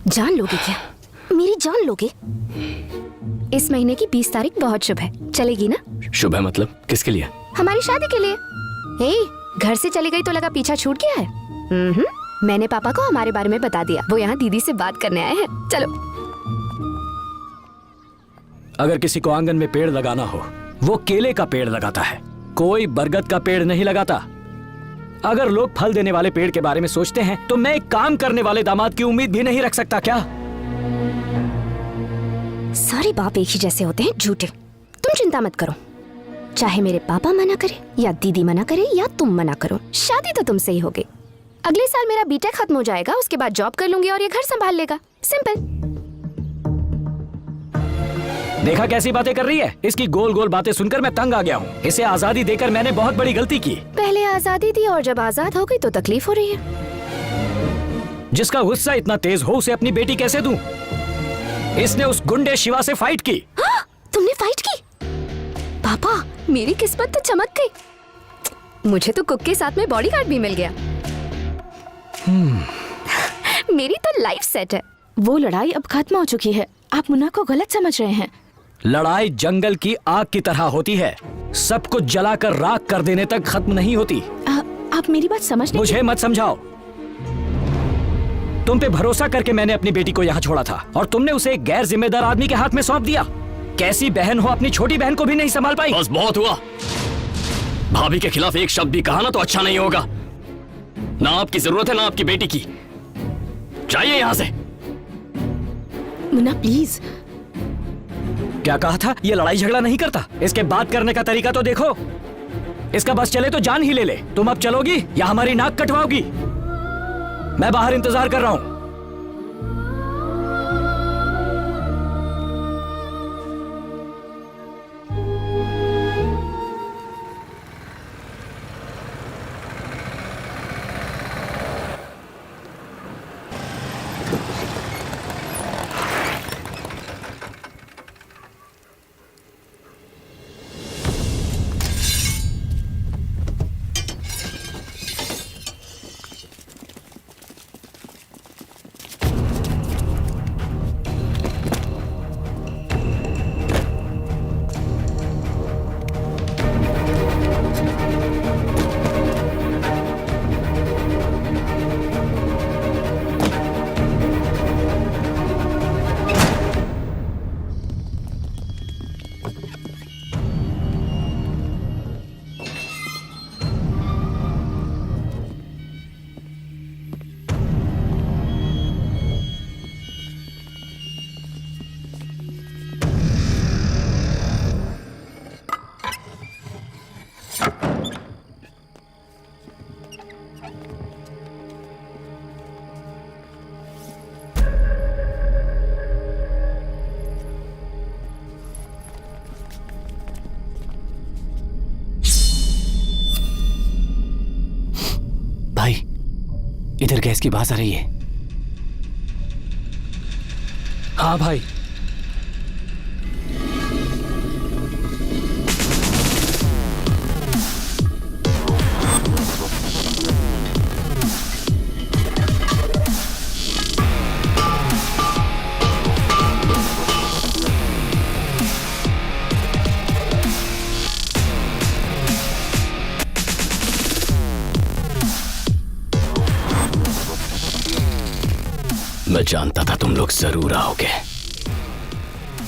जान लोगे क्या? मेरी जान लोगे? इस महीने की 20 तारीख बहुत शुभ है, चलेगी ना? शुभ है मतलब किसके लिए? हमारी शादी के लिए। घर से चली गई तो लगा पीछा छूट गया है। मैंने पापा को हमारे बारे में बता दिया, वो यहाँ दीदी से बात करने आए हैं। चलो। अगर किसी को आंगन में पेड़ लगाना हो, वो केले का पेड़ लगाता है, कोई बरगद का पेड़ नहीं लगाता। अगर लोग फल देने वाले पेड़ के बारे में सोचते हैं तो मैं एक काम करने वाले दामाद की उम्मीद भी नहीं रख सकता क्या? सारे बाप एक ही जैसे होते हैं, झूठे। तुम चिंता मत करो, चाहे मेरे पापा मना करे या दीदी मना करे या तुम मना करो, शादी तो तुमसे ही होगी। अगले साल मेरा बीटेक खत्म हो जाएगा, उसके बाद जॉब कर लूंगी और ये घर संभाल लेगा। सिंपल। देखा कैसी बातें कर रही है? इसकी गोल गोल बातें सुनकर मैं तंग आ गया हूँ। इसे आजादी देकर मैंने बहुत बड़ी गलती की। पहले आजादी दी और जब आजाद हो गई तो तकलीफ हो रही है। जिसका गुस्सा इतना तेज हो उसे अपनी बेटी कैसे दूं? इसने उस गुंडे शिवा से फाइट की। हाँ, तुमने फाइट की? पापा, मेरी किस्मत तो चमक गई। मुझे तो कुक के साथ में बॉडीगार्ड भी मिल गया। मेरी तो लाइफ सेट है। वो लड़ाई अब खत्म हो चुकी है, आप मुन्ना को गलत समझ रहे हैं। लड़ाई जंगल की आग की तरह होती है, सब कुछ जलाकर राख कर देने तक खत्म नहीं होती। आप मेरी बात समझ नहीं। मुझे मत समझाओ। तुम पे भरोसा करके मैंने अपनी बेटी को यहाँ छोड़ा था और तुमने उसे एक गैर जिम्मेदार आदमी के हाथ में सौंप दिया। कैसी बहन हो, अपनी छोटी बहन को भी नहीं संभाल पाई। बस बहुत हुआ। भाभी के खिलाफ एक शब्द भी कहा ना तो अच्छा नहीं होगा। ना आपकी जरूरत है ना आपकी बेटी की। जाइए यहाँ से। मुन्ना प्लीज। क्या कहा था? ये लड़ाई झगड़ा नहीं करता। इसके बात करने का तरीका तो देखो। इसका बस चले तो जान ही ले ले। तुम अब चलोगी या हमारी नाक कटवाओगी? मैं बाहर इंतजार कर रहा हूं। इधर गैस की आवाज आ रही है। हाँ भाई। मैं जानता था तुम लोग जरूर आओगे,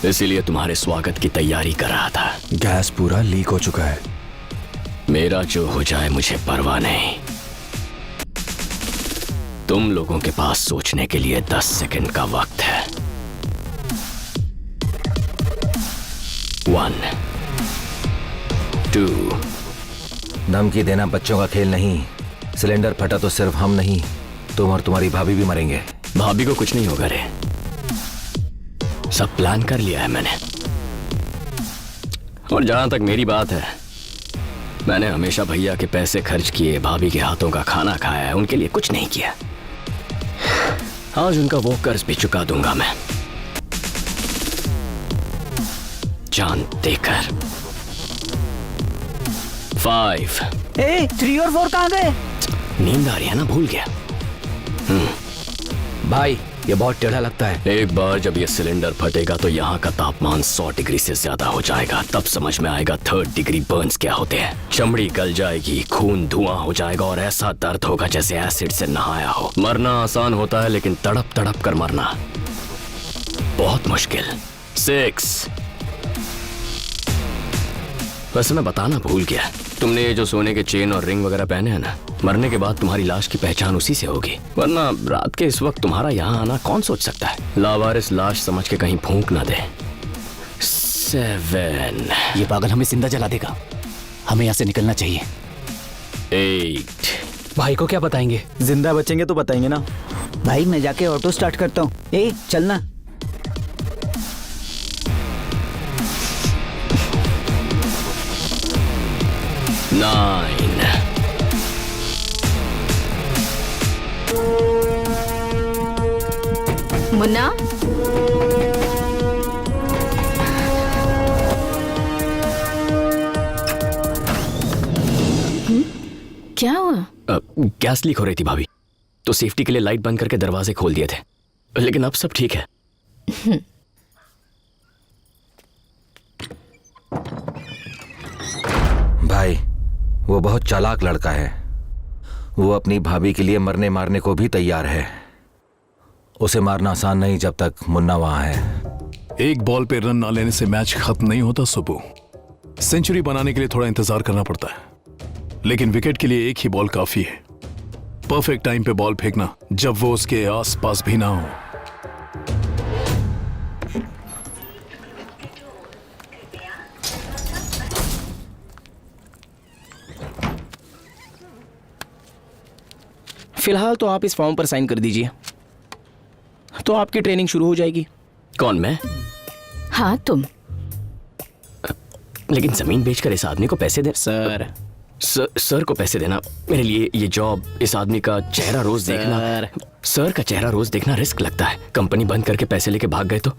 इसीलिए तुम्हारे स्वागत की तैयारी कर रहा था। गैस पूरा लीक हो चुका है। मेरा जो हो जाए मुझे परवाह नहीं। तुम लोगों के पास सोचने के लिए 10 सेकंड का वक्त है। 1 2। धमकी देना बच्चों का खेल नहीं। सिलेंडर फटा तो सिर्फ हम नहीं, तुम और तुम्हारी भाभी भी मरेंगे। भाभी को कुछ नहीं होगा रे, सब प्लान कर लिया है मैंने। और जहां तक मेरी बात है, मैंने हमेशा भैया के पैसे खर्च किए, भाभी के हाथों का खाना खाया है, उनके लिए कुछ नहीं किया। आज उनका वो कर्ज भी चुका दूंगा मैं, जान देकर। 5। 3 और 4 कहां गए? नींद आ रही है ना, भूल गया। भाई ये बहुत टेढ़ा लगता है। एक बार जब ये सिलेंडर फटेगा तो यहाँ का तापमान 100 डिग्री से ज्यादा हो जाएगा। तब समझ में आएगा 3rd डिग्री बर्न्स क्या होते हैं। चमड़ी गल जाएगी, खून धुआं हो जाएगा और ऐसा दर्द होगा जैसे एसिड से नहाया हो। मरना आसान होता है लेकिन तड़प तड़प कर मरना बहुत मुश्किल। 6। वैसे मैं बताना भूल गया, तुमने ये जो सोने के चेन और रिंग वगैरह पहने हैं ना, मरने के बाद तुम्हारी लाश की पहचान उसी से होगी। वरना रात के इस वक्त तुम्हारा यहाँ आना कौन सोच सकता है। लावारिस लाश समझ के कहीं फूंक ना दे। 7। ये पागल हमें जिंदा जला देगा, हमें यहाँ से निकलना चाहिए। 8। भाई को क्या बताएंगे? जिंदा बचेंगे तो बताएंगे ना। भाई मैं जाके ऑटो स्टार्ट करता हूँ। ए चलना। 9। मुन्ना, क्या हुआ? गैस लीक हो रही थी भाभी, तो सेफ्टी के लिए लाइट बंद करके दरवाजे खोल दिए थे, लेकिन अब सब ठीक है। भाई वो बहुत चालाक लड़का है। वो अपनी भाभी के लिए मरने मारने को भी तैयार है। उसे मारना आसान नहीं जब तक मुन्ना वहां है। एक बॉल पे रन ना लेने से मैच खत्म नहीं होता सुबु। सेंचुरी बनाने के लिए थोड़ा इंतजार करना पड़ता है, लेकिन विकेट के लिए एक ही बॉल काफी है। परफेक्ट टाइम पे बॉल फेंकना जब वो उसके आसपास भी ना हो। फिलहाल तो आप इस फॉर्म पर साइन कर दीजिए, तो आपकी ट्रेनिंग शुरू हो जाएगी। कौन, मैं? हाँ तुम। लेकिन जमीन बेचकर इस आदमी को पैसे दे। सर को पैसे देना मेरे लिए, ये जॉब, इस आदमी का चेहरा रोज देखना। सर का चेहरा रोज देखना रिस्क लगता है। कंपनी बंद करके पैसे लेके भाग गए तो?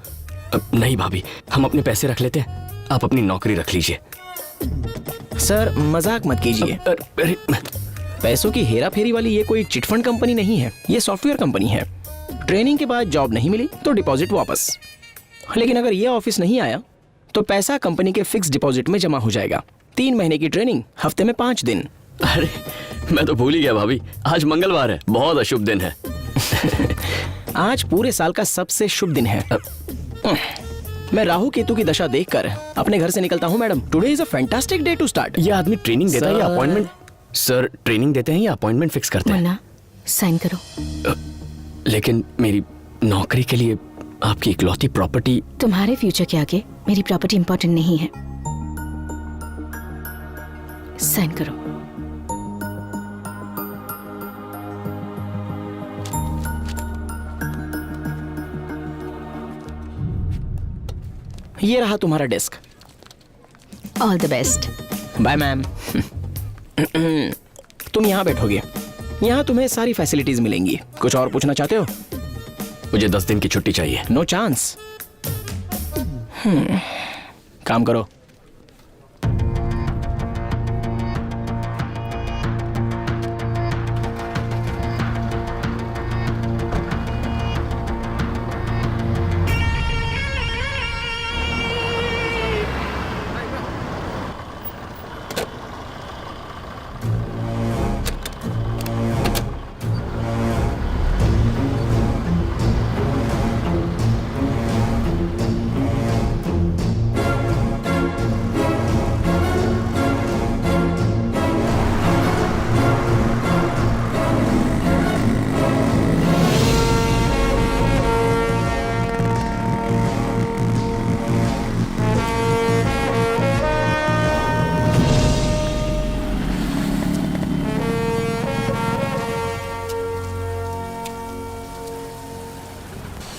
नहीं भाभी, हम अपने पैसे रख लेते हैं, आप अपनी नौकरी रख लीजिए। सर मजाक मत कीजिए। अरे पैसों की हेरा फेरी वाली ये कोई चिटफंड कंपनी नहीं है, ये सॉफ्टवेयर कंपनी है। ट्रेनिंग के बाद जॉब नहीं मिली तो डिपॉजिट वापस। लेकिन अगर ये ऑफिस नहीं आया तो पैसा कंपनी के फिक्स डिपॉजिट में जमा हो जाएगा। 3 महीने की ट्रेनिंग, हफ्ते में 5 दिन। अरे मैं तो भूल ही गया भाभी, आज मंगलवार है, बहुत अशुभ दिन है। आज पूरे साल का सबसे शुभ दिन है। मैं राहु केतु की दशा देखकर अपने घर से निकलता हूँ madam. Today is a fantastic day to start. ये आदमी ट्रेनिंग देता है या अपॉइंटमेंट? सर ट्रेनिंग देते हैं या अपॉइंटमेंट फिक्स करते हैं? मुन्ना, साइन करो। लेकिन मेरी नौकरी के लिए आपकी इकलौती प्रॉपर्टी। तुम्हारे फ्यूचर के आगे मेरी प्रॉपर्टी इंपॉर्टेंट नहीं है। साइन करो। ये रहा तुम्हारा desk. All the best. Bye ma'am. तुम यहाँ बैठोगे, यहाँ तुम्हें सारी फैसिलिटीज मिलेंगी। कुछ और पूछना चाहते हो? मुझे 10 दिन की छुट्टी चाहिए। No chance. काम करो।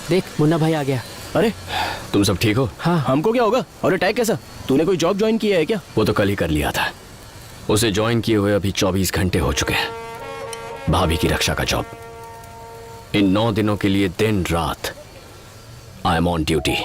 देख मुन्ना भाई आ गया। अरे तुम सब ठीक हो? हाँ, हमको क्या होगा? और अटैक कैसा? तूने कोई जॉब ज्वाइन किया है क्या? वो तो कल ही कर लिया था। उसे ज्वाइन किए हुए अभी 24 घंटे हो चुके हैं। भाभी की रक्षा का जॉब। इन 9 दिनों के लिए दिन रात आई एम ऑन ड्यूटी।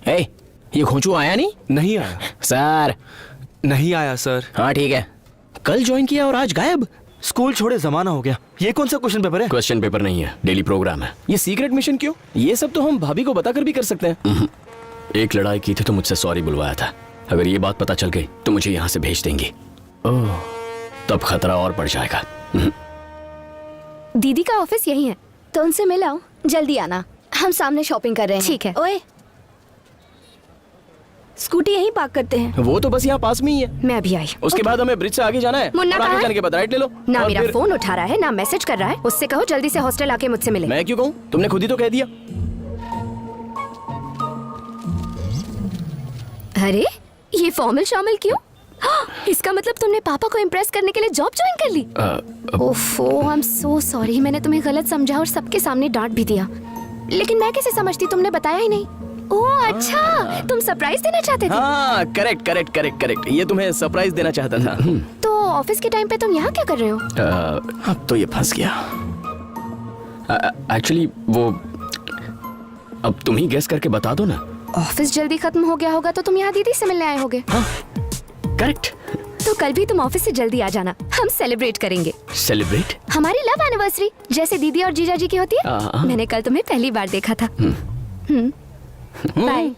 ए, ये घोंचू आया नहीं? नहीं आया। सर नहीं आया सर। हाँ ठीक है, कल ज्वाइन किया और आज गायब। स्कूल छोड़े जमाना हो गया। ये कौन सा क्वेश्चन पेपर है? क्वेश्चन पेपर नहीं है, डेली प्रोग्राम है। ये सीक्रेट मिशन क्यों? ये सब तो हम भाभी को बताकर भी कर सकते हैं। एक लड़ाई की थी तो मुझसे सॉरी बुलवाया था। अगर ये बात पता चल गई तो मुझे यहाँ से भेज देंगी। ओह, तब खतरा और बढ़ जाएगा। दीदी का ऑफिस यही है, तो उनसे मिल आओ। जल्दी आना, हम सामने शॉपिंग कर रहे हैं। ठीक है। ओए, स्कूटी यहीं पार्क करते हैं। वो तो बस यहाँ पास में ही है। मैं अभी आई। उसके बाद हमें ब्रिज से आगे जाना है। मुन्ना और आगे कहाँ है? जाने के बाद राइट ले लो। ना और मेरा फिर- फोन उठा रहा है ना मैसेज कर रहा है। उससे कहो जल्दी से हॉस्टल आके मुझसे मिले। मैं क्यों कहूँ? तुमने खुद ही तो कह दिया। अरे ये फॉर्मल शामिल क्यों? इसका मतलब तुमने पापा को इम्प्रेस करने के लिए जॉब ज्वाइन कर ली? ओफो, आई एम सो सॉरी। मैंने तुम्हें गलत समझा और सबके सामने डांट भी दिया। लेकिन मैं कैसे समझती, तुमने बताया ही नहीं। ओह अच्छा, तुम सरप्राइज देना चाहते थे। हाँ करेक्ट करेक्ट करेक्ट करेक्ट, ये तुम्हें सरप्राइज देना चाहता था। तो ऑफिस के टाइम पे तुम यहाँ क्या कर रहे हो? अब तो ये फंस गया। एक्चुअली वो, अब तुम ही गेस करके बता दो ना। ऑफिस जल्दी खत्म हो गया होगा तो तुम यहाँ दीदी से मिलने आए होगे। करेक्ट। तो कल भी तुम ऑफिस से जल्दी आ जाना, हम सेलिब्रेट करेंगे सेलिब्रेट? हमारी लव एनिवर्सरी, जैसे दीदी और जीजा जी की होती है। मैंने कल तुम्हें पहली बार देखा था। बाय।